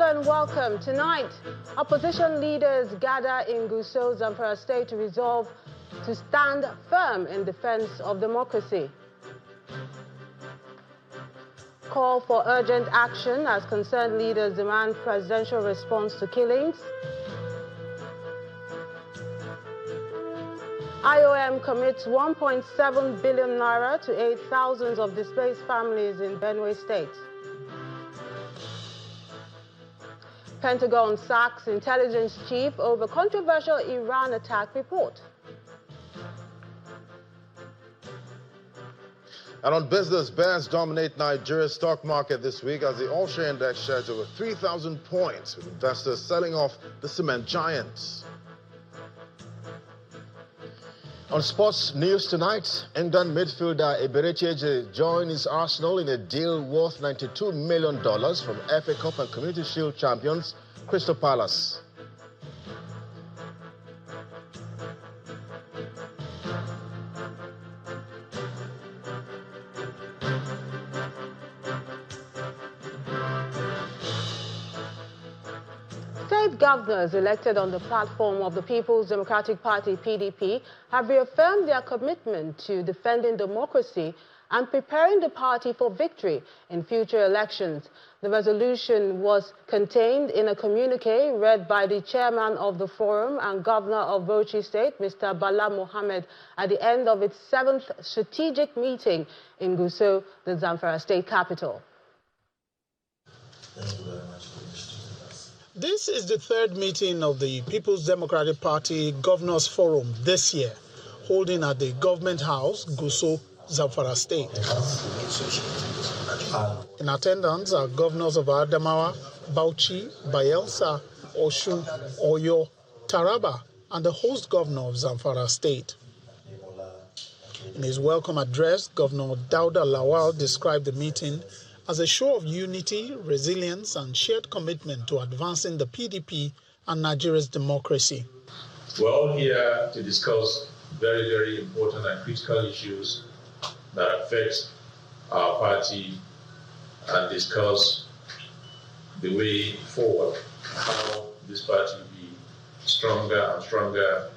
and welcome. Tonight, opposition leaders gather in Gusau, Zamfara State to resolve to stand firm in defense of democracy. Call for urgent action as concerned leaders demand presidential response to killings. IOM commits 1.7 billion naira to aid thousands of displaced families in Benue State. Pentagon sacks intelligence chief over controversial Iran attack report. And on business, bears dominate Nigeria's stock market this week as the all-share index shares over 3,000 points, with investors selling off the cement giants. On sports news tonight, England midfielder Eberechi joins Arsenal in a deal worth $92 million from FA Cup and Community Shield champions Crystal Palace. State governors elected on the platform of the People's Democratic Party, PDP, have reaffirmed their commitment to defending democracy and preparing the party for victory in future elections. The resolution was contained in a communique read by the chairman of the forum and governor of Bauchi State, Mr. Bala Mohammed, at the end of its 7th strategic meeting in Gusau, the Zamfara State capital. Thank you very much for this. This is the third meeting of the People's Democratic Party Governors Forum this year, holding at the Government House, Gusau, Zamfara State. In attendance are governors of Adamawa, Bauchi, Bayelsa, Osun, Oyo, Taraba, and the host governor of Zamfara State. In his welcome address, Governor Dauda Lawal described the meeting as a show of unity, resilience, and shared commitment to advancing the PDP and Nigeria's democracy. We're all here to discuss very, very important and critical issues that affect our party and discuss the way forward, how this party will be stronger and stronger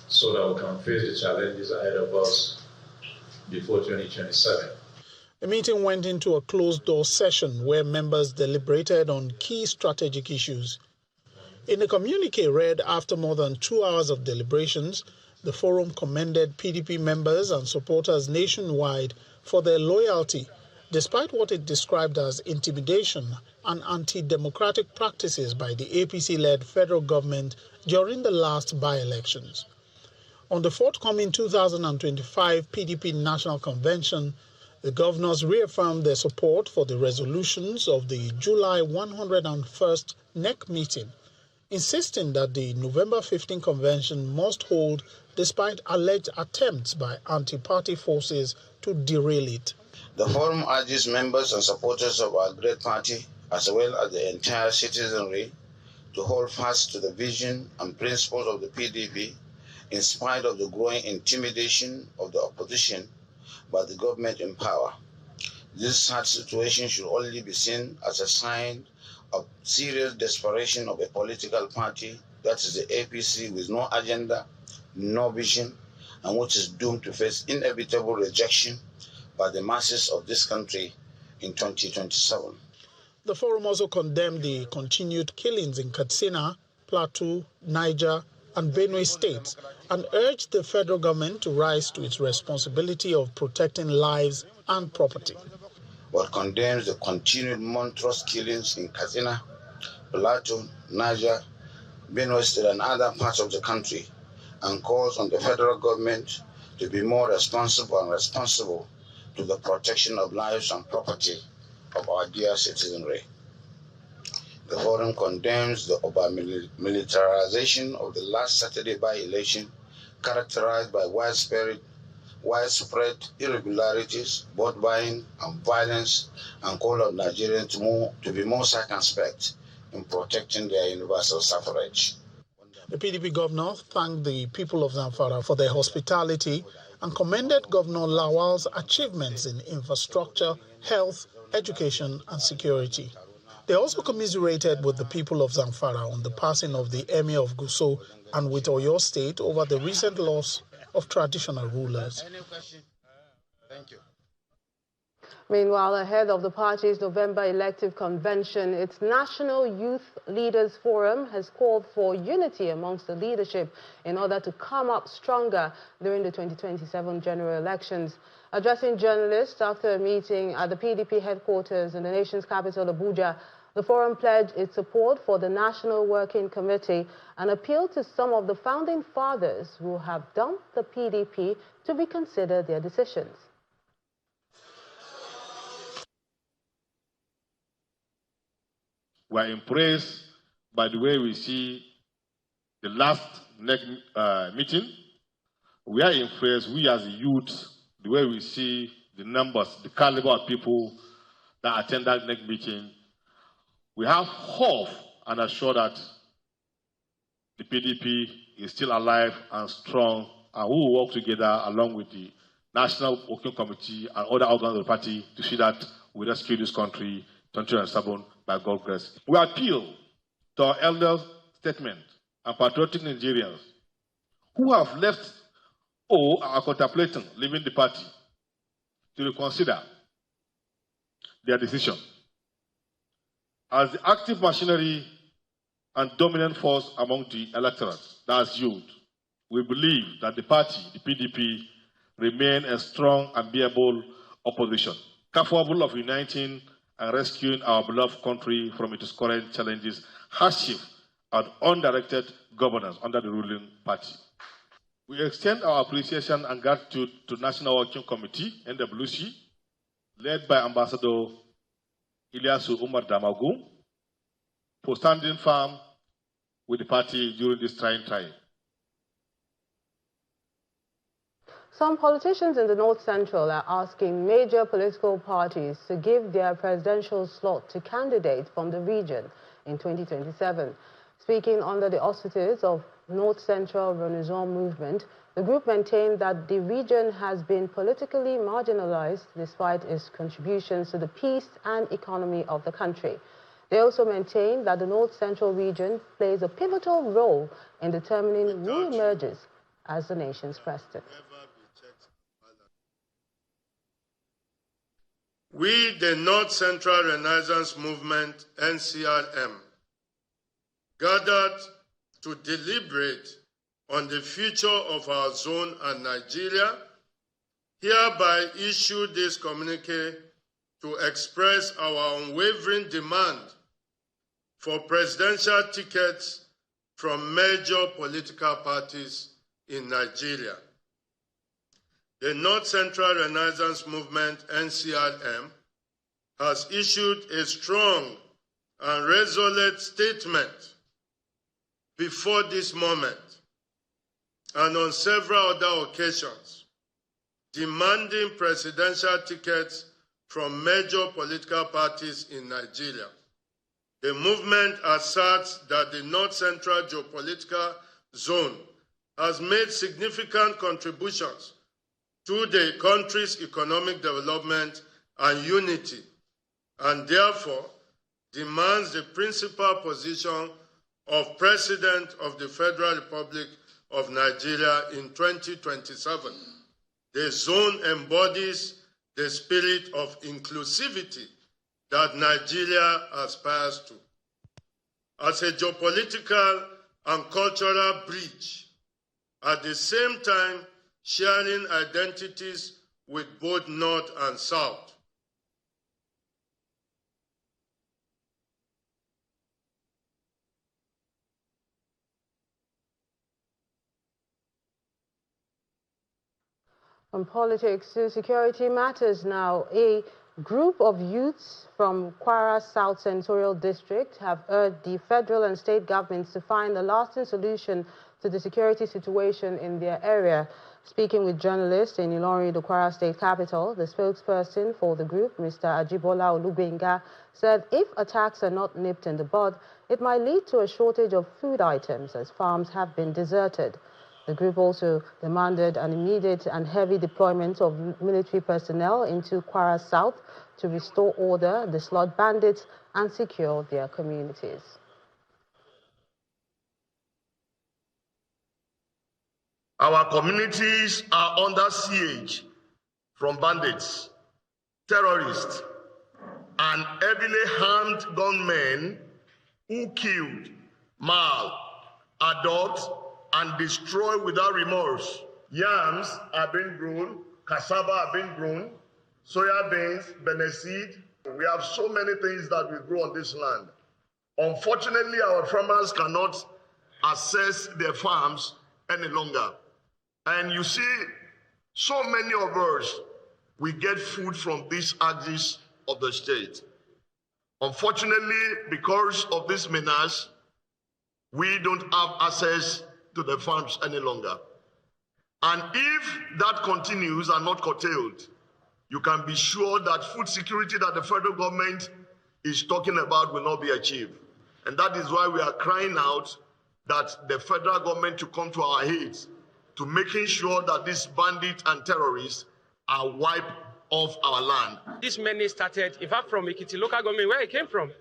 so that we can face the challenges ahead of us before 2027. The meeting went into a closed-door session where members deliberated on key strategic issues. In a communique read after more than 2 hours of deliberations, the forum commended PDP members and supporters nationwide for their loyalty, despite what it described as intimidation and anti-democratic practices by the APC-led federal government during the last by-elections. On the forthcoming 2025 PDP National Convention, the governors reaffirmed their support for the resolutions of the July 101st NEC meeting, insisting that the November 15 convention must hold despite alleged attempts by anti-party forces to derail it. The forum urges members and supporters of our great party, as well as the entire citizenry, to hold fast to the vision and principles of the PDP in spite of the growing intimidation of the opposition by the government in power. This sad situation should only be seen as a sign of serious desperation of a political party, that is the APC, with no agenda, no vision, and which is doomed to face inevitable rejection by the masses of this country in 2027. The forum also condemned the continued killings in Katsina, Plateau, Niger, and Benue states, and urged the federal government to rise to its responsibility of protecting lives and property. But condemns the continued monstrous killings in Katsina, Plateau, Niger, Benue State, and other parts of the country, and calls on the federal government to be more responsible to the protection of lives and property of our dear citizenry. The forum condemns the over-militarization of the last Saturday by-election, characterized by widespread irregularities, vote buying, and violence, and call on Nigerians to be more circumspect in protecting their universal suffrage. The PDP governor thanked the people of Zamfara for their hospitality and commended Governor Lawal's achievements in infrastructure, health, education, and security. They also commiserated with the people of Zamfara on the passing of the Emir of Gusau and with Oyo State over the recent loss of traditional rulers. Any question? Thank you. Meanwhile, ahead of the party's November elective convention, its National Youth Leaders Forum has called for unity amongst the leadership in order to come up stronger during the 2027 general elections. Addressing journalists after a meeting at the PDP headquarters in the nation's capital, Abuja, the forum pledged its support for the National Working Committee and appealed to some of the founding fathers who have dumped the PDP to reconsider their decisions. We are impressed by the way we see the last meeting. We are impressed, we as a youth, the way we see the numbers, the caliber of people that attend that next meeting. We have hope and are sure that the PDP is still alive and strong, and we will work together along with the National Working Committee and other organs of the party to see that we rescue this country 2027 by God's grace. We appeal to our elders' statement and patriotic Nigerians who have left or are contemplating leaving the party to reconsider their decision. As the active machinery and dominant force among the electorate, that's youth, we believe that the party, the PDP, remain a strong and bearable opposition, capable of uniting and rescuing our beloved country from its current challenges, hardship, and undirected governance under the ruling party. We extend our appreciation and gratitude to National Working Committee, NWC, led by Ambassador Ilyasu Umar Damagu, for standing firm with the party during this trying time. Some politicians in the North Central are asking major political parties to give their presidential slot to candidates from the region in 2027. Speaking under the auspices of North Central Renaissance Movement, the group maintained that the region has been politically marginalized despite its contributions to the peace and economy of the country. They also maintain that the North Central region plays a pivotal role in determining who emerges as the nation's president. We, the North Central Renaissance Movement, NCRM, gathered to deliberate on the future of our zone and Nigeria, hereby issue this communique to express our unwavering demand for presidential tickets from major political parties in Nigeria. The North Central Renaissance Movement, NCRM, has issued a strong and resolute statement before this moment and on several other occasions, demanding presidential tickets from major political parties in Nigeria. The movement asserts that the North Central geopolitical zone has made significant contributions to the country's economic development and unity, and therefore demands the principal position of President of the Federal Republic of Nigeria in 2027. The zone embodies the spirit of inclusivity that Nigeria aspires to. As a geopolitical and cultural bridge, at the same time sharing identities with both North and South. From politics to security matters now, a group of youths from Kwara South Senatorial District have urged the federal and state governments to find a lasting solution to the security situation in their area. Speaking with journalists in Ilorin, the Kwara State capital, the spokesperson for the group, Mr. Ajibola Olubenga, said if attacks are not nipped in the bud, it might lead to a shortage of food items as farms have been deserted. The group also demanded an immediate and heavy deployment of military personnel into Kwara South to restore order, dislodge bandits, and secure their communities. Our communities are under siege from bandits, terrorists, and heavily armed gunmen who killed, mauled, adults, and destroy without remorse. Yams are being grown, cassava are being grown, soya beans, seed. We have so many things that we grow on this land. Unfortunately, our farmers cannot access their farms any longer. And you see, so many of us, we get food from this axis of the state. Unfortunately, because of this menace, we don't have access to the farms any longer. And if that continues and not curtailed, you can be sure that food security that the federal government is talking about will not be achieved. And that is why we are crying out that the federal government to come to our aid to making sure that these bandits and terrorists are wiped off our land. This menace started, in fact, from Ekiti local government, where it came from.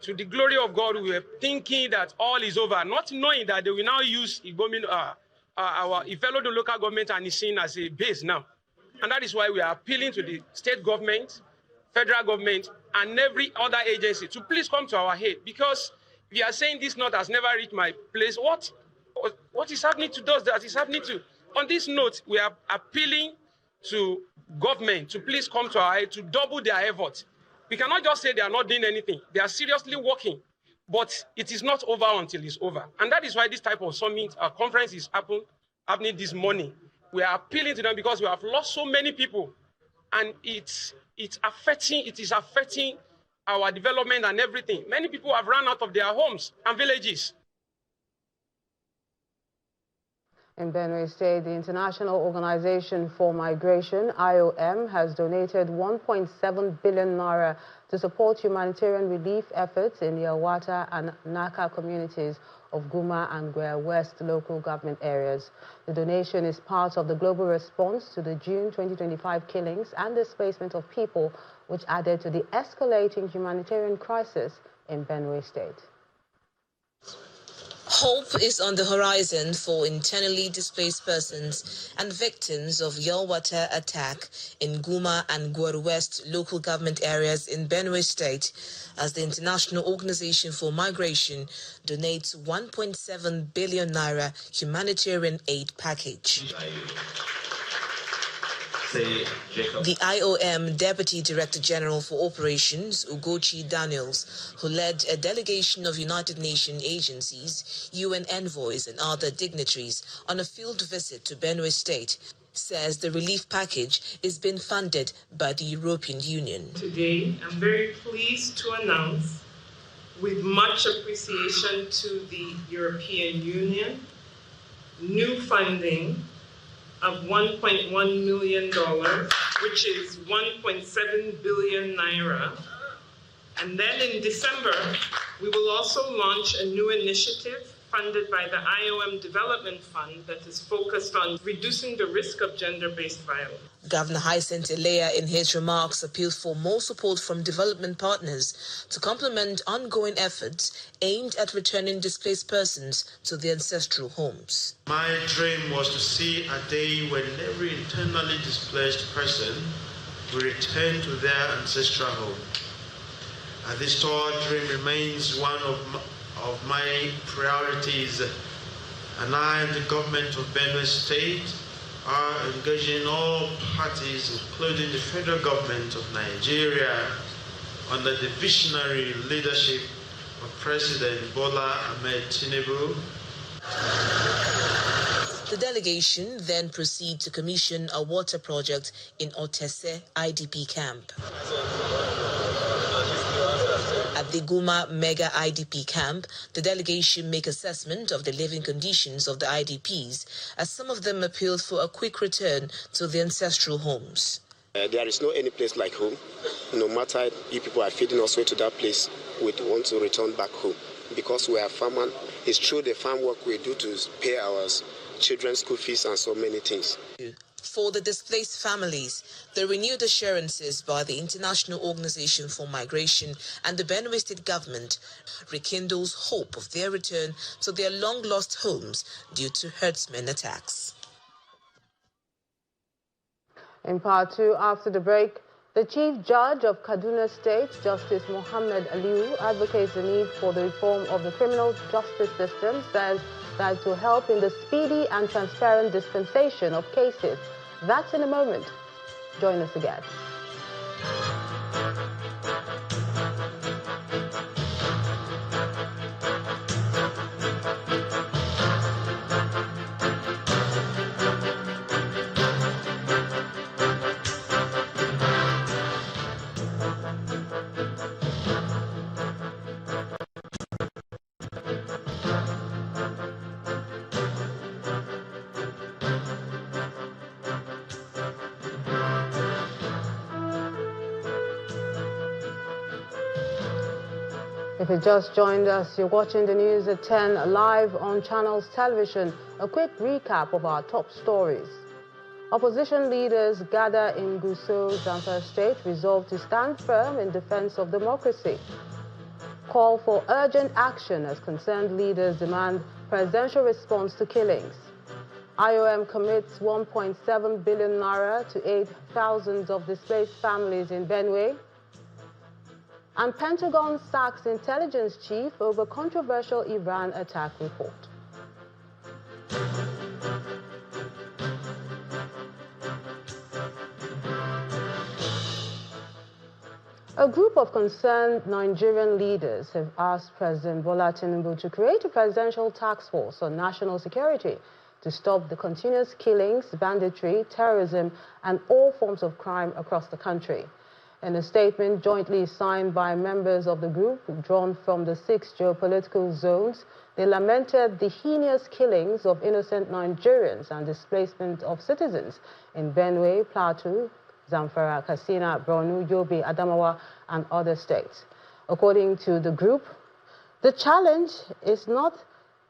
To the glory of God, we were thinking that all is over, not knowing that they will now use our Ifelodo local government and is seen as a base now. And that is why we are appealing to the state government, federal government, and every other agency to please come to our aid. Because if you are saying this note has never reached my place, what is happening to those that is happening to? On this note, we are appealing to government to please come to our aid to double their efforts. We cannot just say they are not doing anything. They are seriously working, but it is not over until it's over. And that is why this type of summit, conference is happening this morning. We are appealing to them because we have lost so many people, and it is affecting our development and everything. Many people have run out of their homes and villages. In Benue State, the International Organization for Migration, IOM, has donated 1.7 billion naira to support humanitarian relief efforts in the Awata and Naka communities of Guma and Kwara West local government areas. The donation is part of the global response to the June 2025 killings and displacement of people, which added to the escalating humanitarian crisis in Benue State. Hope is on the horizon for internally displaced persons and victims of Yelwata attack in Guma and Kwara West local government areas in Benue State, as the International Organization for Migration donates 1.7 billion naira humanitarian aid package. The IOM Deputy Director General for Operations, Ugochi Daniels, who led a delegation of United Nations agencies, UN envoys and other dignitaries on a field visit to Benue State, says the relief package is being funded by the European Union. Today, I'm very pleased to announce, with much appreciation to the European Union, new funding of $1.1 million, which is 1.7 billion naira. And then in December, we will also launch a new initiative funded by the IOM Development Fund that is focused on reducing the risk of gender-based violence. Governor Hyacinth Elea, in his remarks, appealed for more support from development partners to complement ongoing efforts aimed at returning displaced persons to their ancestral homes. My dream was to see a day when every internally displaced person will return to their ancestral home. And this tall dream remains one of my priorities, and I and the government of Benue State are engaging all parties, including the federal government of Nigeria, under the visionary leadership of President Bola Ahmed Tinubu. The delegation then proceed to commission a water project in Otese IDP camp. At the Guma Mega IDP camp, the delegation make assessment of the living conditions of the IDPs, as some of them appealed for a quick return to their ancestral homes. There is no any place like home. No matter if people are feeding us way to that place, we want to return back home. Because we are farmers, it's through the farm work we do to pay our children's school fees and so many things. For the displaced families, the renewed assurances by the International Organization for Migration and the Benue State government rekindles hope of their return to their long-lost homes due to herdsmen attacks. In part two, after the break, the Chief Judge of Kaduna State, Justice Mohammed Aliyu, advocates the need for the reform of the criminal justice system, says that to help in the speedy and transparent dispensation of cases. That's in a moment. Join us again. If you just joined us, you're watching the news at 10 live on Channels Television. A quick recap of our top stories. Opposition leaders gather in Gusau, Zamfara State, resolved to stand firm in defense of democracy. Call for urgent action as concerned leaders demand presidential response to killings. IOM commits 1.7 billion naira to aid thousands of displaced families in Benue. And Pentagon sacks intelligence chief over controversial Iran attack report. A group of concerned Nigerian leaders have asked President Bola Tinubu to create a presidential task force on national security to stop the continuous killings, banditry, terrorism, and all forms of crime across the country. In a statement jointly signed by members of the group, drawn from the 6 geopolitical zones, they lamented the heinous killings of innocent Nigerians and displacement of citizens in Benue, Plateau, Zamfara, Katsina, Borno, Yobe, Adamawa, and other states. According to the group, the challenge is not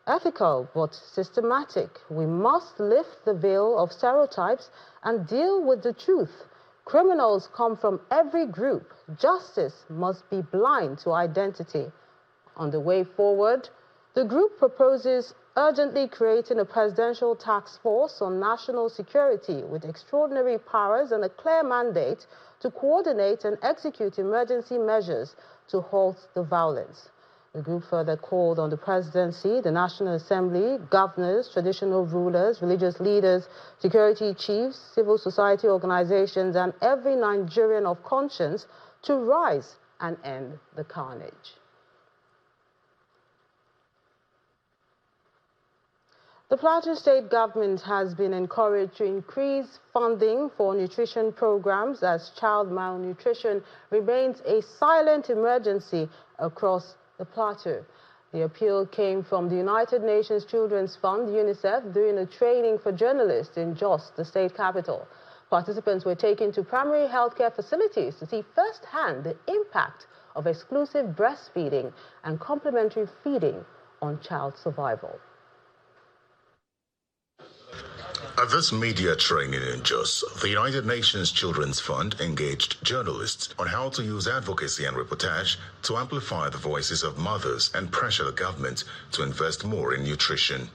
ethical but systematic. We must lift the veil of stereotypes and deal with the truth. Criminals come from every group. Justice must be blind to identity. On the way forward, the group proposes urgently creating a presidential task force on national security with extraordinary powers and a clear mandate to coordinate and execute emergency measures to halt the violence. The group further called on the presidency, the National Assembly, governors, traditional rulers, religious leaders, security chiefs, civil society organizations, and every Nigerian of conscience to rise and end the carnage. The Plateau State government has been encouraged to increase funding for nutrition programs as child malnutrition remains a silent emergency across the Plateau. The appeal came from the United Nations Children's Fund, UNICEF, during a training for journalists in Jos, the state capital. Participants were taken to primary healthcare facilities to see firsthand the impact of exclusive breastfeeding and complementary feeding on child survival. At this media training in Jos, the United Nations Children's Fund engaged journalists on how to use advocacy and reportage to amplify the voices of mothers and pressure the government to invest more in nutrition.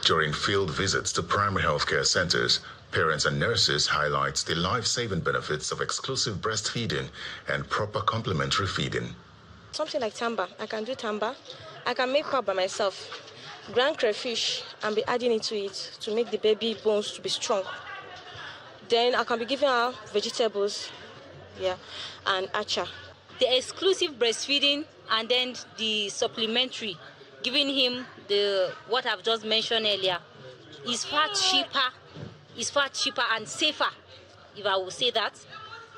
During field visits to primary healthcare centers, parents and nurses highlight the life-saving benefits of exclusive breastfeeding and proper complementary feeding. Something like tamba. I can do tamba. I can make pap by myself. Ground crayfish and be adding into it to make the baby bones to be strong. Then I can be giving her vegetables, and acha. The exclusive breastfeeding and then the supplementary, giving him what I've just mentioned earlier, is far cheaper and safer, if I will say that,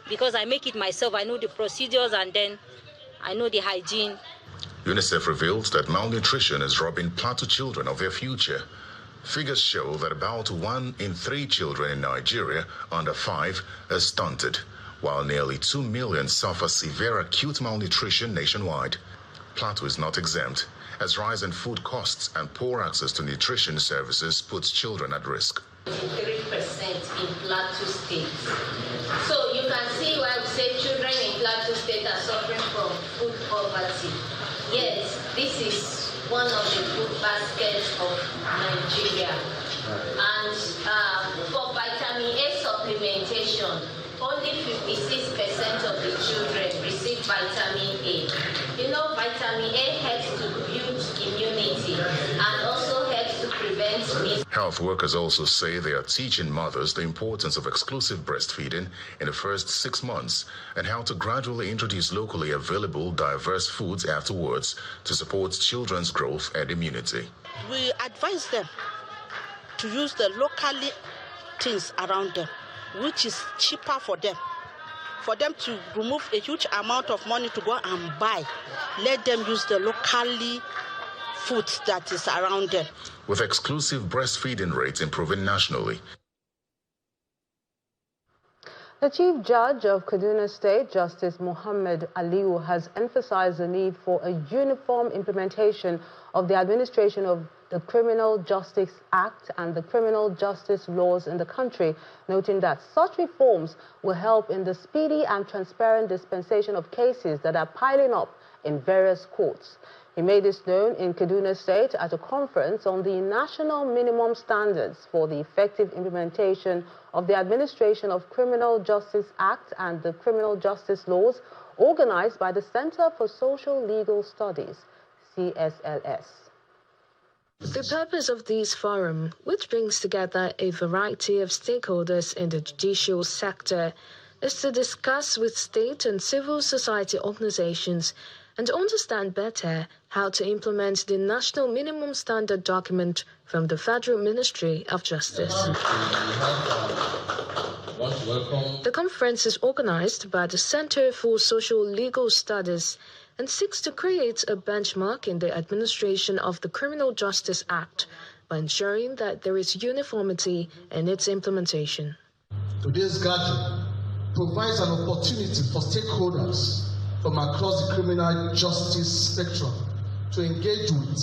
because I make it myself. I know the procedures and then I know the hygiene. UNICEF reveals that malnutrition is robbing Plateau children of their future. Figures show that about 1 in 3 children in Nigeria under 5 are stunted, while nearly 2 million suffer severe acute malnutrition nationwide. Plateau is not exempt, as rise in food costs and poor access to nutrition services puts children at risk. 3% in Plateau State. So you can see why we say children in Plateau State are suffering from food poverty. Yes, this is one of the food baskets of Nigeria. And for vitamin A supplementation, only 56% of the children receive vitamin A. You know, vitamin A helps to build immunity and also helps to prevent measles. Health workers also say they are teaching mothers the importance of exclusive breastfeeding in the first 6 months and how to gradually introduce locally available diverse foods afterwards to support children's growth and immunity. We advise them to use the locally things around them, which is cheaper for them to remove a huge amount of money to go and buy. Let them use the locally food that is around them. With exclusive breastfeeding rates improving nationally. The Chief Judge of Kaduna State, Justice Muhammad Aliyu, has emphasized the need for a uniform implementation of the administration of the Criminal Justice Act and the criminal justice laws in the country, noting that such reforms will help in the speedy and transparent dispensation of cases that are piling up in various courts. He made this known in Kaduna State at a conference on the national minimum standards for the effective implementation of the Administration of Criminal Justice Act and the criminal justice laws, organized by the Center for Social Legal Studies, CSLS. The purpose of this forum, which brings together a variety of stakeholders in the judicial sector, is to discuss with state and civil society organizations and understand better how to implement the National Minimum Standard document from the Federal Ministry of Justice. The conference is organized by the Center for Social Legal Studies and seeks to create a benchmark in the administration of the Criminal Justice Act by ensuring that there is uniformity in its implementation. Today's gathering provides an opportunity for stakeholders from across the criminal justice spectrum to engage with,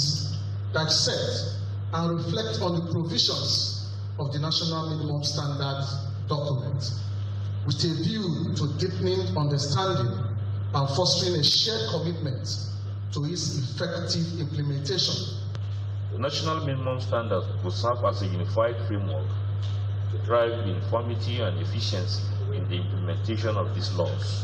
dissect, and reflect on the provisions of the National Minimum Standards document, with a view to deepening understanding and fostering a shared commitment to its effective implementation. The National Minimum Standards will serve as a unified framework to drive uniformity and efficiency in the implementation of these laws.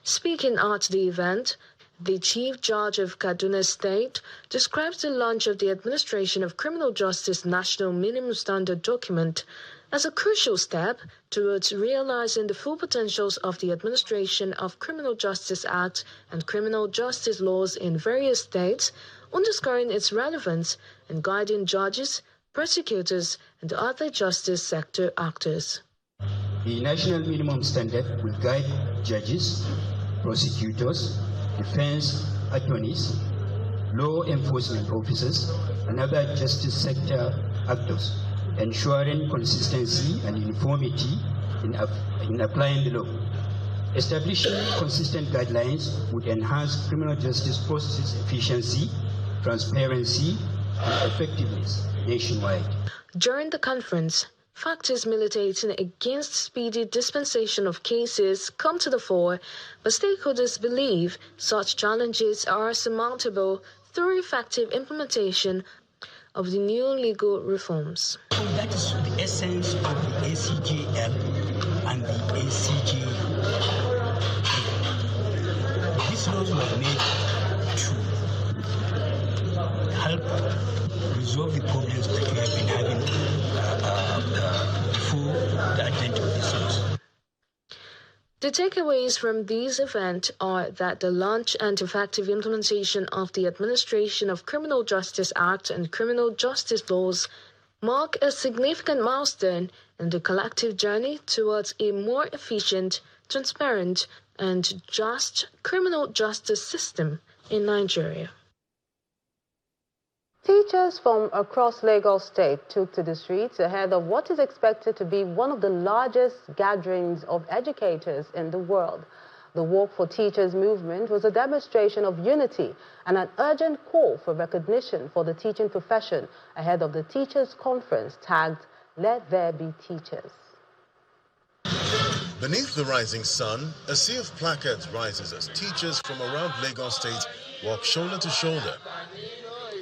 Speaking at the event, the Chief Judge of Kaduna State describes the launch of the Administration of Criminal Justice National Minimum Standard document as a crucial step towards realizing the full potentials of the Administration of Criminal Justice Act and criminal justice laws in various states, underscoring its relevance in guiding judges, prosecutors, and other justice sector actors. The National Minimum Standard will guide judges, prosecutors, defense attorneys, law enforcement officers, and other justice sector actors, ensuring consistency and uniformity in applying the law. Establishing consistent guidelines would enhance criminal justice processes efficiency, transparency, and effectiveness nationwide. During the conference, factors militating against speedy dispensation of cases come to the fore, but stakeholders believe such challenges are surmountable through effective implementation of the new legal reforms. So that is the essence of the ACJL and the ACJ. These laws were made to help resolve the problems that we have been having before the advent of these laws. The takeaways from this event are that the launch and effective implementation of the Administration of Criminal Justice Act and criminal justice laws mark a significant milestone in the collective journey towards a more efficient, transparent, and just criminal justice system in Nigeria. Teachers from across Lagos State took to the streets ahead of what is expected to be one of the largest gatherings of educators in the world. The Work for Teachers movement was a demonstration of unity and an urgent call for recognition for the teaching profession ahead of the Teachers' Conference tagged Let There Be Teachers. Beneath the rising sun, a sea of placards rises as teachers from around Lagos State walk shoulder to shoulder.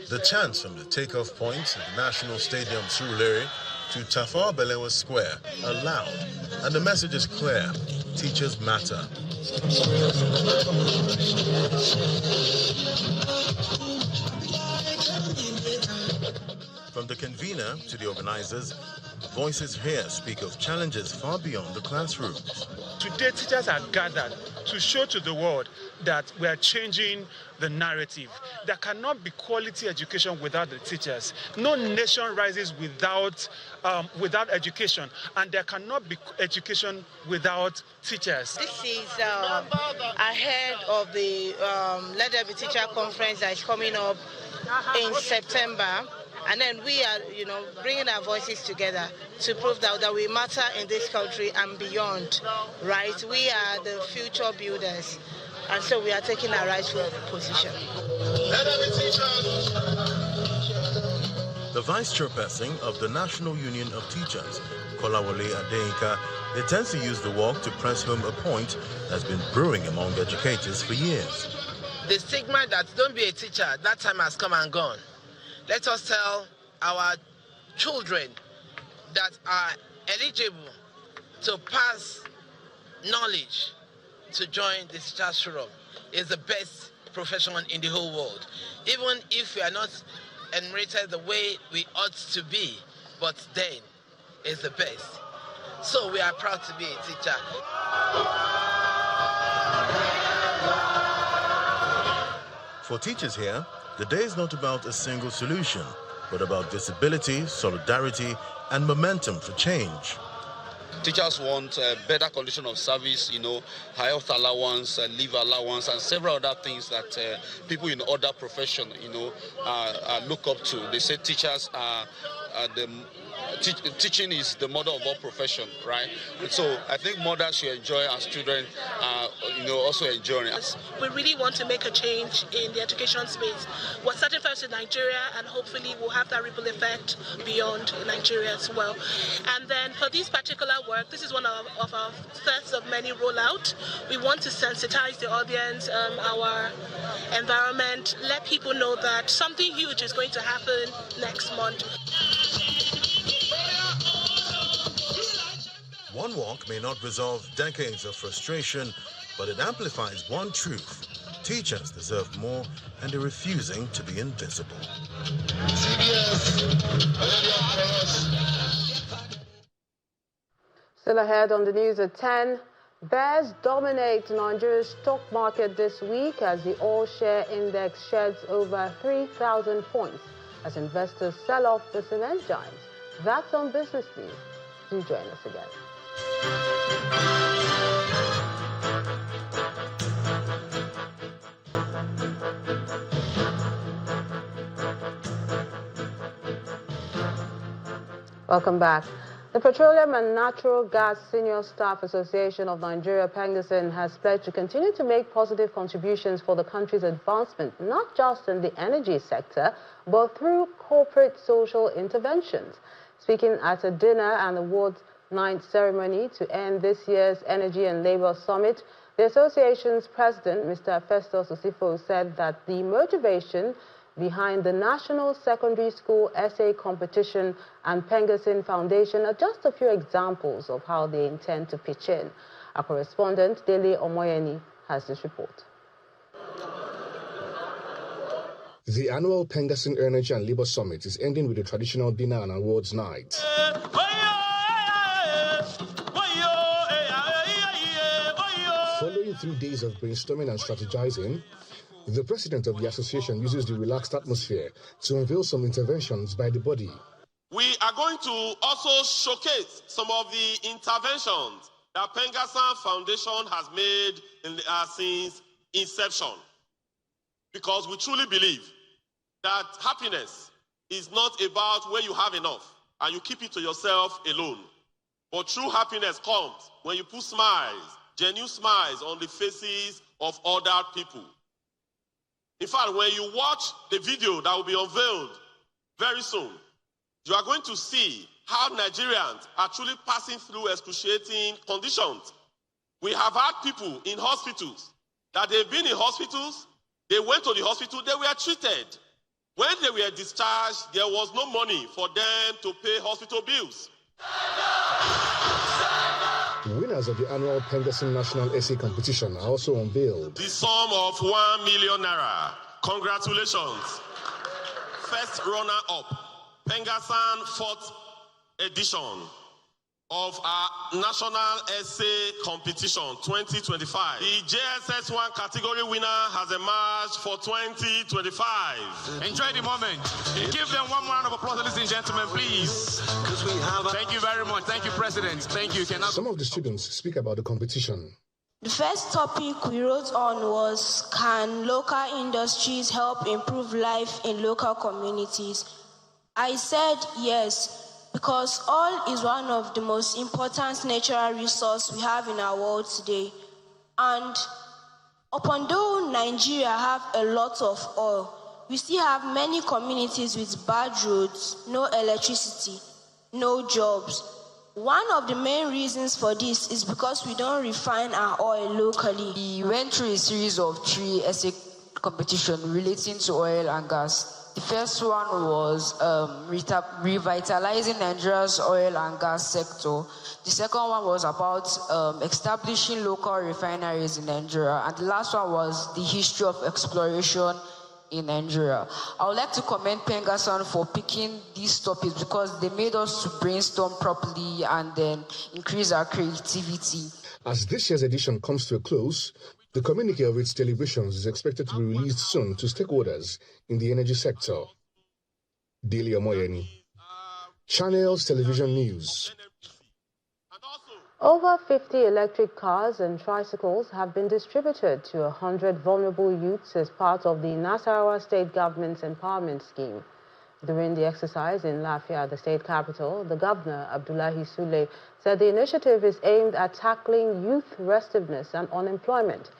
The chants from the takeoff point at the National Stadium Surulere to Tafawa Balewa Square are loud, and the message is clear: teachers matter. From the convener to the organizers, voices here speak of challenges far beyond the classrooms. Today, teachers are gathered to show to the world that we are changing the narrative. There cannot be quality education without the teachers. No nation rises without education, and there cannot be education without teachers. This is ahead of the Let There Be Teacher Conference that is coming up in September. And then we are, bringing our voices together to prove that we matter in this country and beyond, right? We are the future builders, and so we are taking our rightful position. The vice chairperson of the National Union of Teachers, Kolawole Adeyinka, intends to use the walk to press home a point that's been brewing among educators for years. The stigma that don't be a teacher, that time has come and gone. Let us tell our children that are eligible to pass knowledge to join the teacher's forum. Is the best profession in the whole world. Even if we are not enumerated the way we ought to be, but then it's the best. So we are proud to be a teacher. For teachers here, the day is not about a single solution, but about visibility, solidarity, and momentum for change. Teachers want a better condition of service, health allowance, leave allowance, and several other things that people in other professions, look up to. They say teachers are teaching is the mother of all profession, right? And so I think mothers should enjoy, as children also enjoying it. We really want to make a change in the education space. We're starting first in Nigeria, and hopefully we'll have that ripple effect beyond Nigeria as well. And then for this particular work, this is one of our sets of many rollout. We want to sensitize the audience, our environment, let people know that something huge is going to happen next month. One walk may not resolve decades of frustration, but it amplifies one truth. Teachers deserve more, and they're refusing to be invisible. Still ahead on the news at 10, bears dominate Nigeria's stock market this week as the all-share index sheds over 3,000 points as investors sell off the cement giants. That's on Business News. Do join us again. Welcome back. The Petroleum and Natural Gas Senior Staff Association of Nigeria, PENGASSN, has pledged to continue to make positive contributions for the country's advancement, not just in the energy sector, but through corporate social interventions. Speaking at a dinner and awards night ceremony to end this year's Energy and Labour Summit, the association's president, Mr. Festus Osifo, said that the motivation behind the National Secondary School Essay Competition and PENGASSN Foundation are just a few examples of how they intend to pitch in. Our correspondent, Dele Omoyeni, has this report. The annual PENGASSN Energy and Labour Summit is ending with a traditional dinner and awards night. Following 3 days of brainstorming and strategizing, the president of the association uses the relaxed atmosphere to unveil some interventions by the body. We are going to also showcase some of the interventions that PENGASSN Foundation has made since inception. Because we truly believe that happiness is not about where you have enough and you keep it to yourself alone. But true happiness comes when you put smiles genuine smiles on the faces of other people. In fact, when you watch the video that will be unveiled very soon, you are going to see how Nigerians are truly passing through excruciating conditions. We have had people in hospitals that they've been in hospitals, they went to the hospital, they were treated. When they were discharged, there was no money for them to pay hospital bills. Winners of the annual Pengassan National Essay Competition are also unveiled. The sum of 1 million naira. Congratulations. First runner-up, Pengassan 4th edition of our National Essay Competition 2025. The JSS1 category winner has emerged for 2025. Enjoy the moment. Give them one more round of applause, ladies and gentlemen, please. Thank you very much. Thank you, President. Thank you. Some of the students speak about the competition. The first topic we wrote on was, can local industries help improve life in local communities? I said yes, because oil is one of the most important natural resources we have in our world today. And upon though Nigeria have a lot of oil, we still have many communities with bad roads, no electricity, no jobs. One of the main reasons for this is because we don't refine our oil locally. We went through a series of 3 essay competitions relating to oil and gas. The first one was revitalizing Nigeria's oil and gas sector. The second one was about establishing local refineries in Nigeria. And the last one was the history of exploration in Nigeria. I would like to commend Pengassan for picking these topics because they made us to brainstorm properly and then increase our creativity. As this year's edition comes to a close, the communique of its deliberations is expected to be released soon to stakeholders in the energy sector. Daily Omoyeni, Channels Television News. Over 50 electric cars and tricycles have been distributed to 100 vulnerable youths as part of the Nasarawa State Government's empowerment scheme. During the exercise in Lafia, the state capital, the governor, Abdullahi Sule, said the initiative is aimed at tackling youth restiveness and unemployment.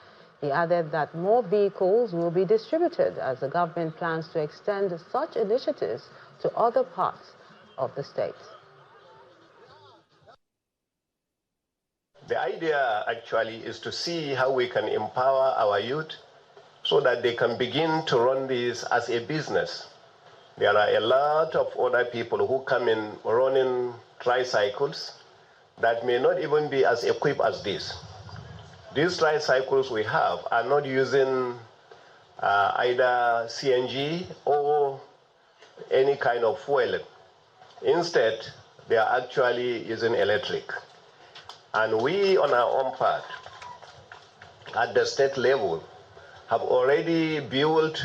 He added that more vehicles will be distributed as the government plans to extend such initiatives to other parts of the state. The idea actually is to see how we can empower our youth so that they can begin to run this as a business. There are a lot of other people who come in running tricycles that may not even be as equipped as this. These tricycles we have are not using either CNG or any kind of fuel. Instead, they are actually using electric. And we, on our own part, at the state level, have already built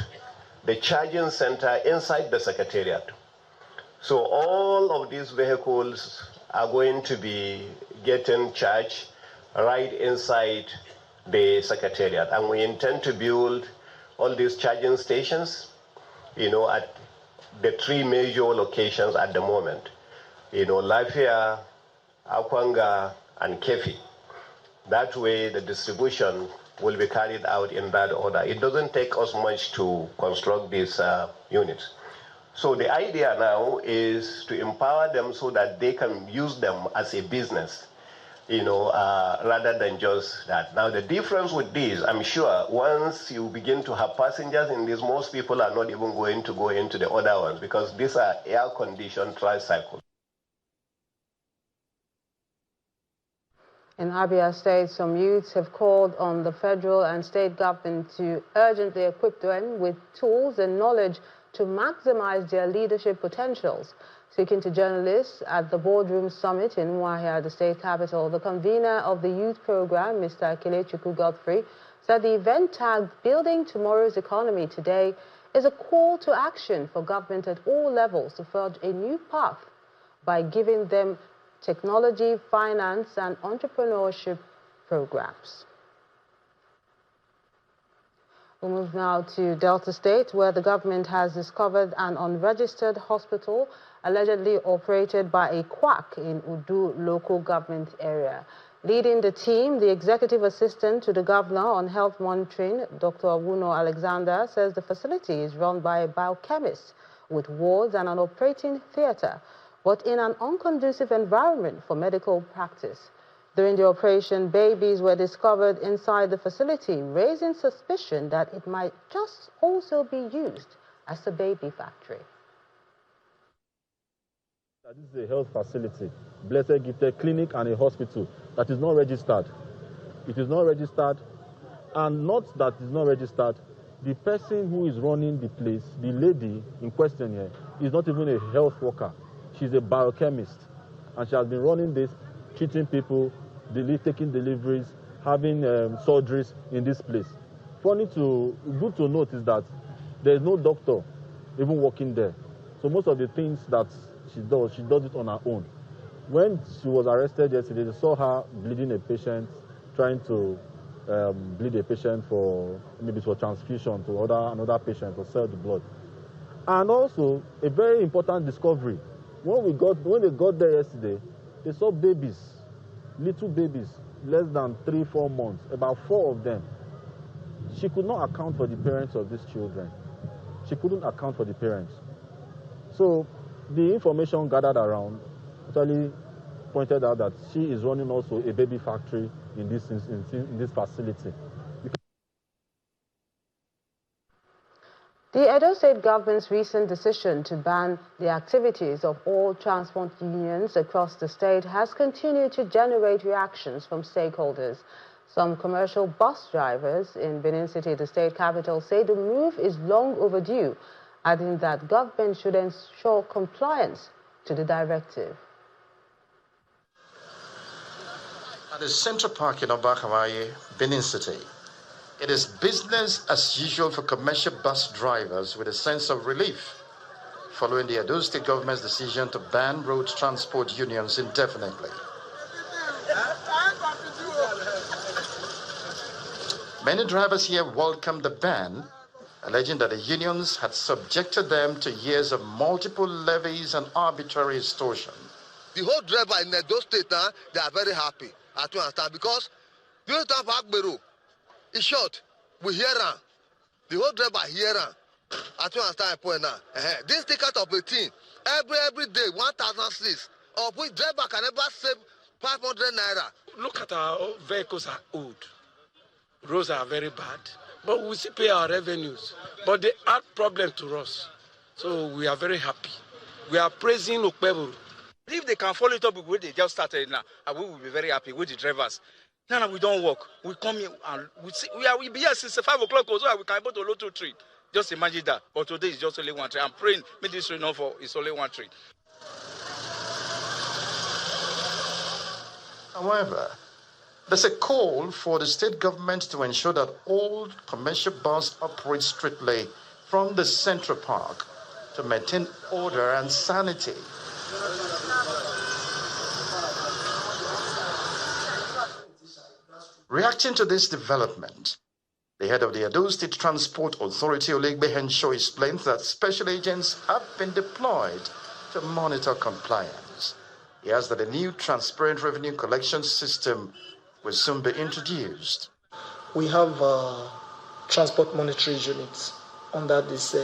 the charging center inside the secretariat. So all of these vehicles are going to be getting charged right inside the secretariat. And we intend to build all these charging stations, at the 3 major locations at the moment. Lafia, Akwanga, and Kefi. That way the distribution will be carried out in that order. It doesn't take us much to construct these units. So the idea now is to empower them so that they can use them as a business, rather than just that. Now the difference with these, I'm sure once you begin to have passengers in these, most people are not even going to go into the other ones because these are air-conditioned tricycles. In Abia State, some youths have called on the federal and state government to urgently equip them with tools and knowledge to maximize their leadership potentials. Speaking to journalists at the Boardroom Summit in Umuahia, the state capital, the convener of the youth program, Mr. Kelechukwu Godfrey, said the event tagged Building Tomorrow's Economy Today is a call to action for government at all levels to forge a new path by giving them technology, finance, and entrepreneurship programs. We'll move now to Delta State, where the government has discovered an unregistered hospital allegedly operated by a quack in Udu local government area. Leading the team, the executive assistant to the governor on health monitoring, Dr. Awuno Alexander, says the facility is run by a biochemist with wards and an operating theatre, but in an unconducive environment for medical practice. During the operation, babies were discovered inside the facility, raising suspicion that it might just also be used as a baby factory. This is a health facility, Blessed Gifted Clinic and a hospital that is not registered. It is not registered, and not that it's not registered, the person who is running the place, the lady in question here, is not even a health worker. She's a biochemist, and she has been running this, treating people, taking deliveries, having surgeries in this place. Good to note is that there is no doctor even working there. So most of the things that she does it on her own. When she was arrested yesterday, they saw her bleeding a patient, trying to bleed a patient for maybe for transfusion to another patient to sell the blood. And also a very important discovery. When they got there yesterday, they saw babies, little babies, less than 3-4 months, about 4 of them. She could not account for the parents of these children. She couldn't account for the parents. So the information gathered around actually pointed out that she is running also a baby factory in this facility. The Edo State government's recent decision to ban the activities of all transport unions across the state has continued to generate reactions from stakeholders. Some commercial bus drivers in Benin City, the state capital, say the move is long overdue, adding that government should ensure compliance to the directive. At the Central Park in Obakawaye, Benin City, it is business as usual for commercial bus drivers with a sense of relief following the Edo State government's decision to ban road transport unions indefinitely. Many drivers here welcomed the ban, alleging that the unions had subjected them to years of multiple levies and arbitrary extortion. The whole driver in Edo State, they are very happy, I do understand, because the whole time for Agbero, it's short, we hear them. The whole driver hear them. I do understand point now. This ticket of 18, every day, 1,006, of which driver can never save 500 naira. Look at our vehicles are old. Roads are very bad. But we still pay our revenues. But they add problem to us. So we are very happy. We are praising Okpeburu. If they can follow it up with what they just started now, we will be very happy with the drivers. Now we don't work. We come here and we'll be here since 5 o'clock or so we can go to Lotto tree. Just imagine that. But today is just only 1 tree. I'm praying, make this rain off for it's only 1 tree. However, there's a call for the state government to ensure that all commercial buses operate strictly from the Central Park to maintain order and sanity. Reacting to this development, the head of the Edo State Transport Authority, Olegbe Henshaw, explains that special agents have been deployed to monitor compliance. He adds that a new transparent revenue collection system will soon be introduced. We have transport monitoring units under this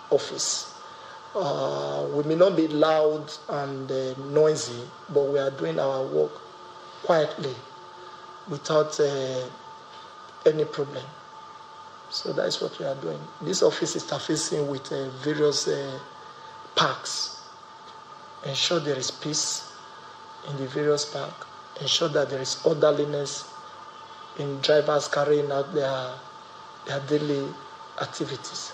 office. We may not be loud and noisy, but we are doing our work quietly without any problem. So that is what we are doing. This office is interfacing with various parks. Ensure there is peace in the various parks. Ensure that there is orderliness in drivers carrying out their daily activities.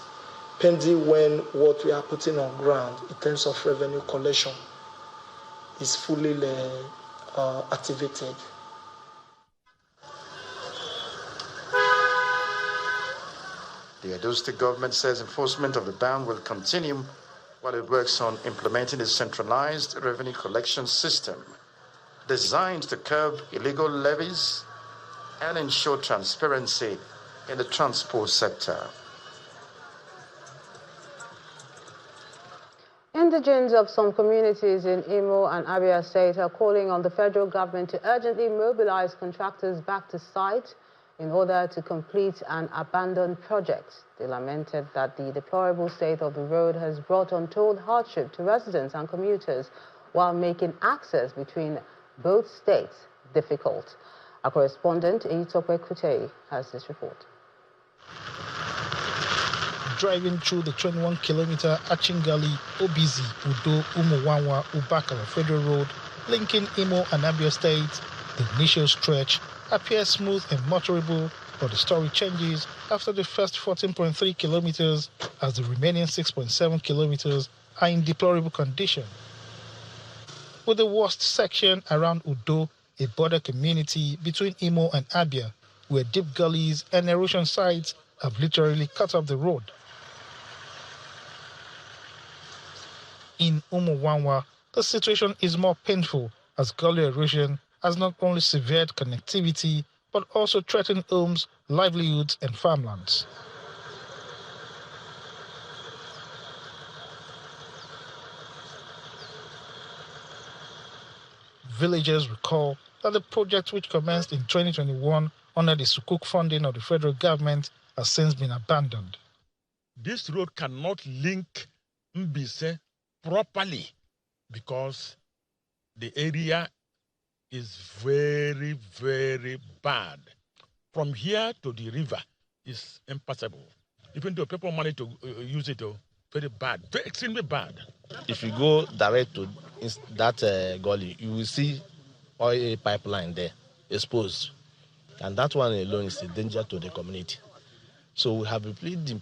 Pending when what we are putting on ground in terms of revenue collection is fully activated. The Edo State government says enforcement of the ban will continue while it works on implementing a centralized revenue collection system designed to curb illegal levies and ensure transparency in the transport sector. In Indigents of some communities in Imo and Abia State are calling on the federal government to urgently mobilize contractors back to site in order to complete an abandoned project. They lamented that the deplorable state of the road has brought untold hardship to residents and commuters while making access between both states difficult. Our correspondent, Eitope Kutei, has this report. Driving through the 21-kilometer Achingali, Obizi, Udo, Umuwanwa, Ubakawa Federal Road, linking Imo and Abia State, the initial stretch appears smooth and motorable, but the story changes after the first 14.3 kilometers, as the remaining 6.7 kilometers are in deplorable condition. With the worst section around Udo, a border community between Imo and Abia, where deep gullies and erosion sites have literally cut off the road. In Umuwanwa, the situation is more painful as gully erosion has not only severed connectivity but also threatened homes, livelihoods and farmlands. Villagers recall that the project, which commenced in 2021 under the Sukuk funding of the federal government, has since been abandoned. This road cannot link Mbise properly because the area is very, very bad. From here to the river is impassable. Even though people manage to use it, very bad, very extremely bad. If you go direct to that gully, you will see oil pipeline there exposed. And that one alone is a danger to the community. So we have been pleading.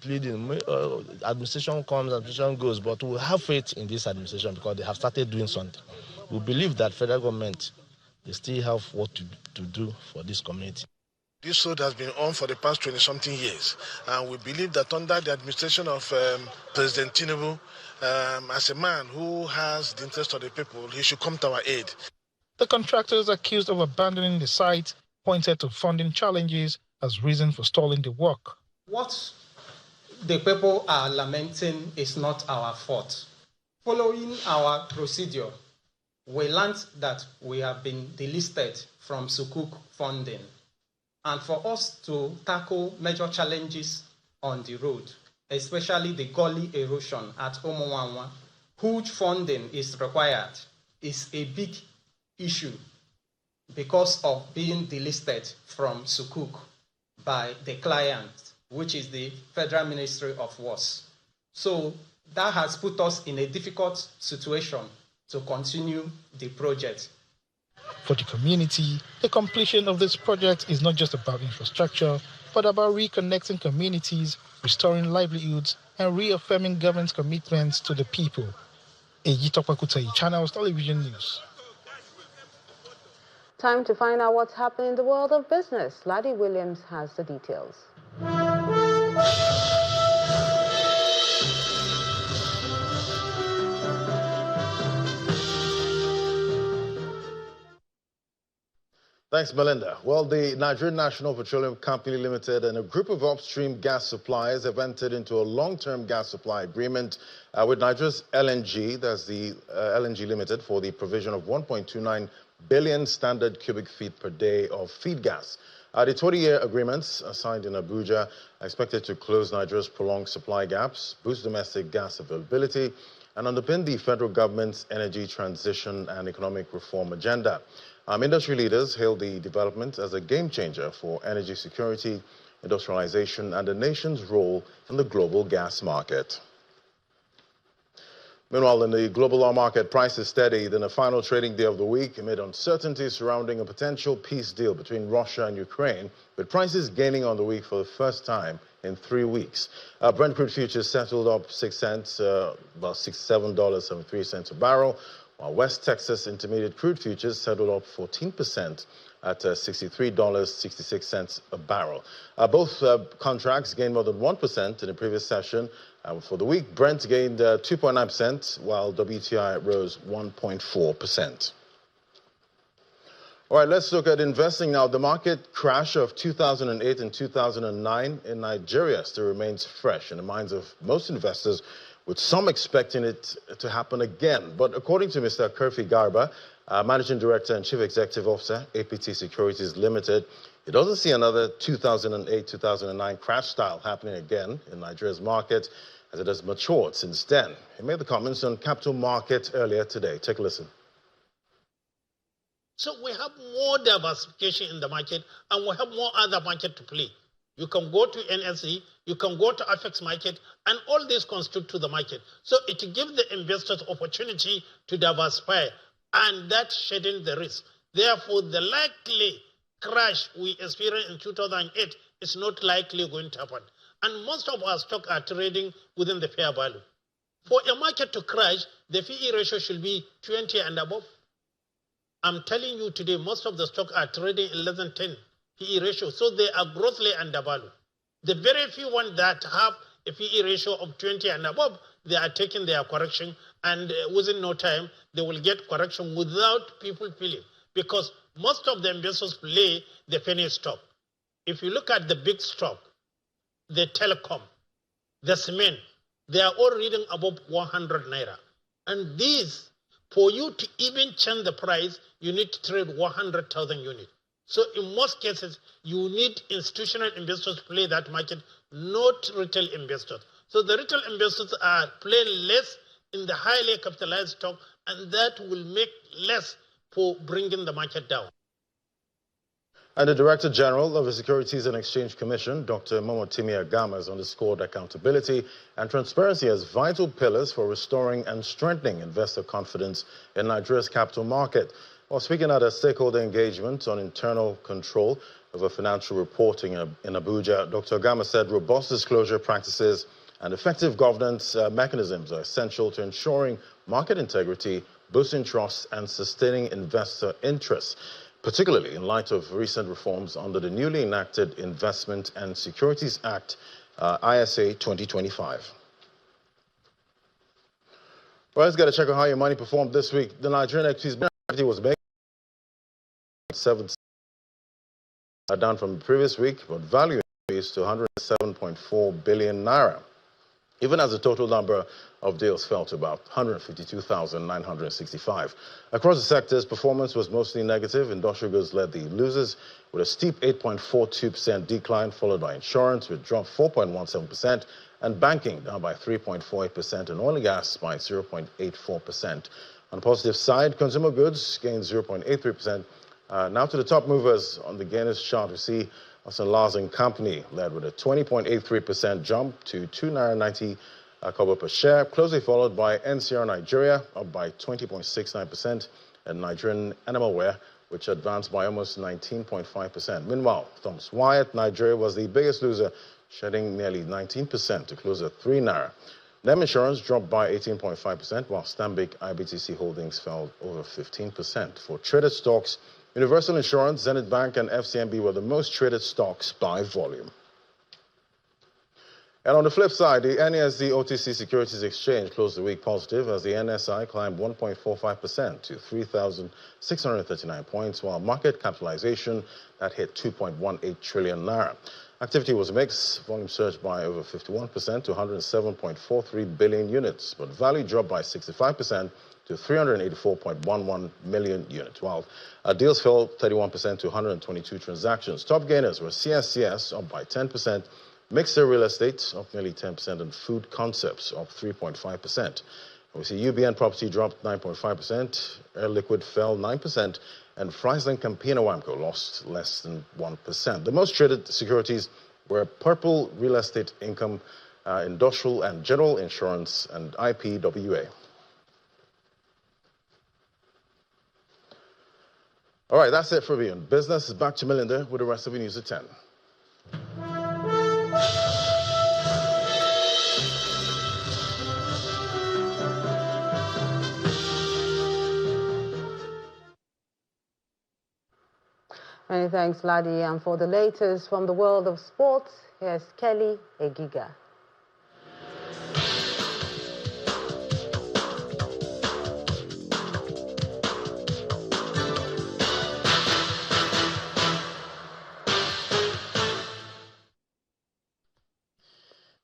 Administration comes, administration goes, but we have faith in this administration because they have started doing something. We believe that federal government, they still have what to do for this community. This road has been on for the past 20-something years, and we believe that under the administration of President Tinubu, as a man who has the interest of the people, he should come to our aid. The contractors accused of abandoning the site pointed to funding challenges as reason for stalling the work. What the people are lamenting is not our fault. Following our procedure, we learned that we have been delisted from Sukuk funding. And for us to tackle major challenges on the road, especially the gully erosion at Umuwanwa, huge funding is required, is a big issue because of being delisted from Sukuk by the client, which is the Federal Ministry of Works. So that has put us in a difficult situation to continue the project. For the community, the completion of this project is not just about infrastructure, but about reconnecting communities, restoring livelihoods, and reaffirming government's commitments to the people. Eitope Kutei, Channels Television News. Time to find out what's happening in the world of business. Laddie Williams has the details. Thanks, Melinda. Well, the Nigerian National Petroleum Company Limited and a group of upstream gas suppliers have entered into a long-term gas supply agreement with Nigeria's LNG, that's the LNG Limited, for the provision of 1.29 billion standard cubic feet per day of feed gas. The 20-year agreements signed in Abuja are expected to close Nigeria's prolonged supply gaps, boost domestic gas availability, and underpin the federal government's energy transition and economic reform agenda. Industry leaders hail the development as a game changer for energy security, industrialization, and the nation's role in the global gas market. Meanwhile, in the global oil market, prices steadied in the final trading day of the week amid uncertainty surrounding a potential peace deal between Russia and Ukraine, with prices gaining on the week for the first time in 3 weeks. Brent crude futures settled up 6 cents, about $67.73 a barrel, while West Texas Intermediate crude futures settled up 14% at $63.66 a barrel. Both contracts gained more than 1% in the previous session. For the week, Brent gained 2.9%, while WTI rose 1.4%. All right, let's look at investing now. The market crash of 2008 and 2009 in Nigeria still remains fresh in the minds of most investors, with some expecting it to happen again. But according to Mr. Kurfi Garba, Managing Director and Chief Executive Officer, APT Securities Limited, he doesn't see another 2008-2009 crash style happening again in Nigeria's market, as it has matured since then. He made the comments on capital market earlier today. Take a listen. So we have more diversification in the market, and we have more other market to play. You can go to NSE, you can go to FX market, and all this constitute to the market. So it gives the investors opportunity to diversify, and that shedding the risk. Therefore, the likely crash we experienced in 2008 is not likely going to happen. And most of our stocks are trading within the fair value. For a market to crash, the PE ratio should be 20 and above. I'm telling you today, most of the stocks are trading in less than 10 PE ratio, so they are grossly undervalued. The very few ones that have a PE ratio of 20 and above, they are taking their correction, and within no time, they will get correction without people feeling, because most of the investors play the penny stock. If you look at the big stock, the telecom, the cement, they are all reading above 100 naira. And these, for you to even change the price, you need to trade 100,000 units. So in most cases, you need institutional investors to play that market, not retail investors. So the retail investors are playing less in the highly capitalized stock, and that will make less for bringing the market down. And the Director General of the Securities and Exchange Commission, Dr. Momotimi Agama, has underscored accountability and transparency as vital pillars for restoring and strengthening investor confidence in Nigeria's capital market. While speaking at a stakeholder engagement on internal control over financial reporting in Abuja, Dr. Agama said robust disclosure practices and effective governance mechanisms are essential to ensuring market integrity, boosting trust, and sustaining investor interests, particularly in light of recent reforms under the newly enacted Investment and Securities Act, ISA 2025. Well, let's get a check on how your money performed this week. The Nigerian equities was making 7 down from the previous week, but value increased to 107.4 billion naira, even as the total number of deals fell to about 152,965. Across the sectors, performance was mostly negative. Industrial goods led the losers with a steep 8.42% decline, followed by insurance, which dropped 4.17%, and banking down by 3.48%, and oil and gas by 0.84%. On the positive side, consumer goods gained 0.83%. Now to the top movers on the gainers chart, we see Hassan Lars & Company led with a 20.83% jump to 2.90 Naira per share, closely followed by NCR Nigeria, up by 20.69%, and Nigerian Animalware, which advanced by almost 19.5%. Meanwhile, Thomas Wyatt Nigeria was the biggest loser, shedding nearly 19% to close at 3 Naira. NEM Insurance dropped by 18.5%, while Stanbic IBTC Holdings fell over 15%. For traded stocks, Universal Insurance, Zenith Bank, and FCMB were the most traded stocks by volume. And on the flip side, the NSE OTC Securities Exchange closed the week positive as the NSI climbed 1.45% to 3,639 points, while market capitalization that hit 2.18 trillion naira. Activity was mixed. Volume surged by over 51% to 107.43 billion units, but value dropped by 65% to 384.11 million units, while deals fell 31% to 122 transactions. Top gainers were CSCS, up by 10%, Mixer Real Estate, up nearly 10%, and Food Concepts, up 3.5%. We see UBN Property dropped 9.5%, Air Liquid fell 9%, and Friesland Campina Wamco lost less than 1%. The most traded securities were Purple Real Estate Income, Industrial and General Insurance, and IPWA. All right, that's it for me on business. Back to Melinda with the rest of the news at 10. Many thanks, Ladi. And for the latest from the world of sports, here's Kelly Egiga.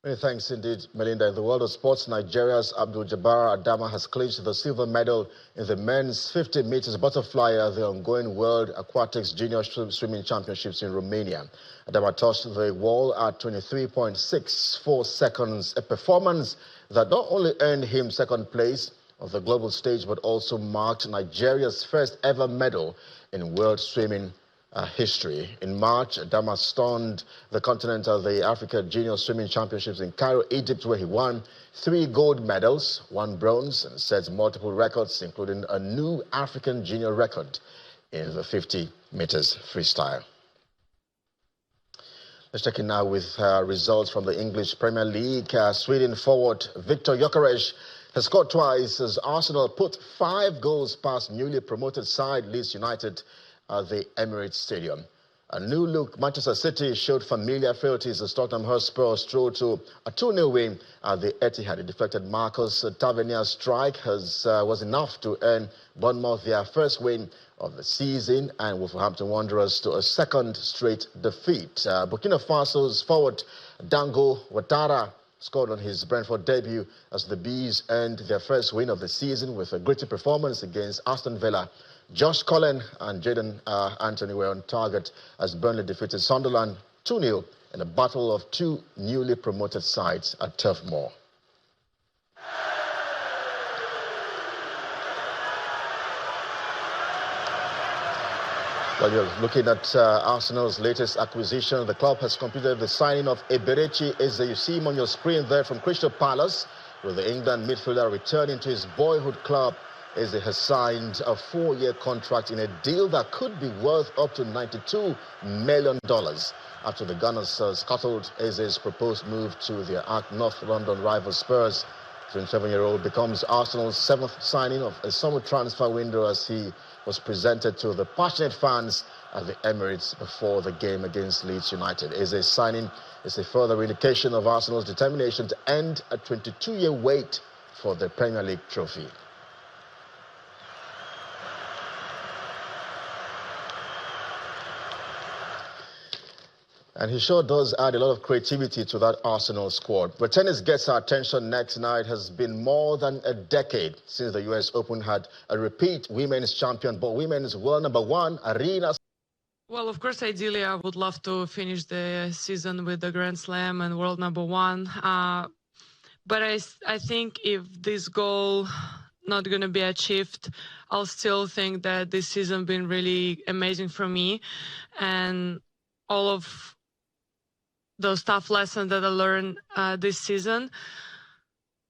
Many thanks indeed, Melinda. In the world of sports, Nigeria's Abdul-Jabbar Adama has clinched the silver medal in the men's 50 meters butterfly at the ongoing World Aquatics Junior Swimming Championships in Romania. Adama touched the wall at 23.64 seconds, a performance that not only earned him second place on the global stage, but also marked Nigeria's first ever medal in world swimming history. In March, Adama stunned the continent at the Africa Junior Swimming Championships in Cairo, Egypt, where he won 3 gold medals, 1 bronze, and set multiple records, including a new African junior record in the 50 meters freestyle. Let's check in now with results from the English Premier League. Sweden forward Victor Gyökeres has scored twice as Arsenal put 5 goals past newly promoted side Leeds United at the Emirates Stadium. A new-look Manchester City showed familiar frailties as Tottenham Hotspur strode to a 2-0 win at the Etihad. A defected Marcus Tavernier's strike was enough to earn Bournemouth their first win of the season and Wolverhampton Wanderers to a second straight defeat. Burkina Faso's forward Dango Ouattara scored on his Brentford debut as the Bees earned their first win of the season with a gritty performance against Aston Villa. Josh Cullen and Jadon Anthony were on target as Burnley defeated Sunderland 2-0 in a battle of 2 newly promoted sides at Turf Moor. Well, you're looking at Arsenal's latest acquisition. The club has completed the signing of Eberechi Eze. You see him on your screen there from Crystal Palace, with the England midfielder returning to his boyhood club. Eze has signed a 4-year contract in a deal that could be worth up to $92 million. After the Gunners scuttled Eze's proposed move to their North London rival Spurs, the 27-year-old becomes Arsenal's 7th signing of a summer transfer window as he was presented to the passionate fans at the Emirates before the game against Leeds United. Eze's signing is a further indication of Arsenal's determination to end a 22-year wait for the Premier League trophy. And he sure does add a lot of creativity to that Arsenal squad. But tennis gets our attention next night. Has been more than a decade since the US Open had a repeat women's champion, but women's world #1, Arena. Well, of course, ideally, I would love to finish the season with the Grand Slam and world #1. But I think if this goal not going to be achieved, I'll still think that this season been really amazing for me. And all of those tough lessons that I learned this season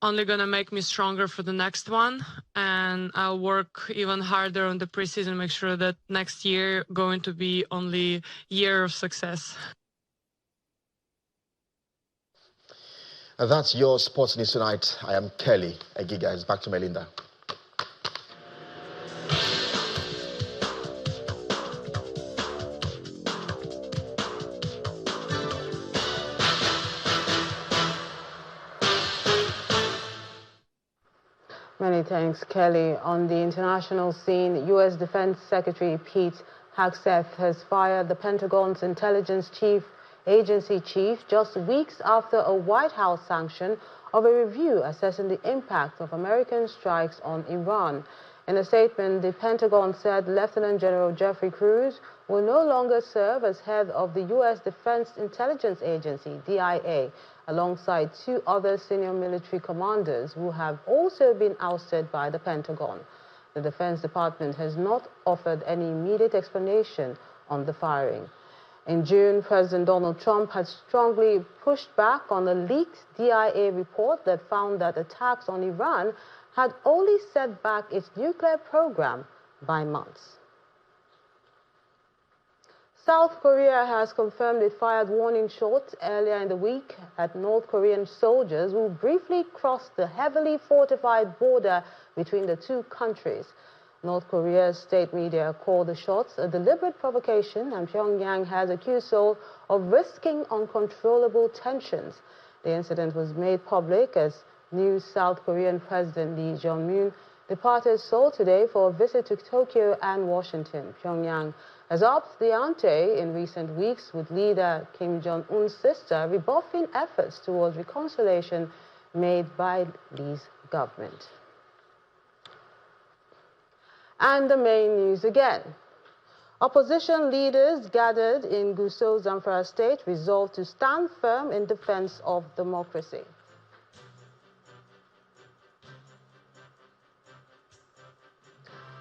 only going to make me stronger for the next one. And I'll work even harder on the preseason, make sure that next year going to be only year of success. And that's your Sports News Tonight. I am Kelly Egiga. It's back to Melinda. Many thanks, Kelly. On the international scene, U.S. Defense Secretary Pete Hegseth has fired the Pentagon's intelligence agency chief just weeks after a White House sanction of a review assessing the impact of American strikes on Iran. In a statement, the Pentagon said Lieutenant General Jeffrey Cruz will no longer serve as head of the U.S. Defense Intelligence Agency, DIA, alongside 2 other senior military commanders who have also been ousted by the Pentagon. The Defense Department has not offered any immediate explanation on the firing. In June, President Donald Trump had strongly pushed back on a leaked DIA report that found that attacks on Iran had only set back its nuclear program by months. South Korea has confirmed it fired warning shots earlier in the week at North Korean soldiers who briefly crossed the heavily fortified border between the 2 countries. North Korea's state media called the shots a deliberate provocation, and Pyongyang has accused Seoul of risking uncontrollable tensions. The incident was made public as new South Korean President Lee Jae-myung departed Seoul today for a visit to Tokyo and Washington. Pyongyang has upped the ante in recent weeks, with leader Kim Jong-un's sister rebuffing efforts towards reconciliation made by Lee's government. And the main news again. Opposition leaders gathered in Gusau, Zamfara State resolved to stand firm in defense of democracy.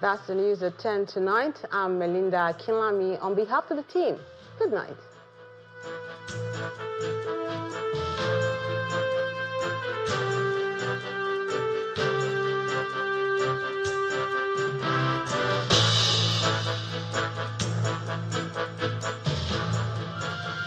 That's the news at 10 tonight. I'm Melinda Kilami on behalf of the team. Good night.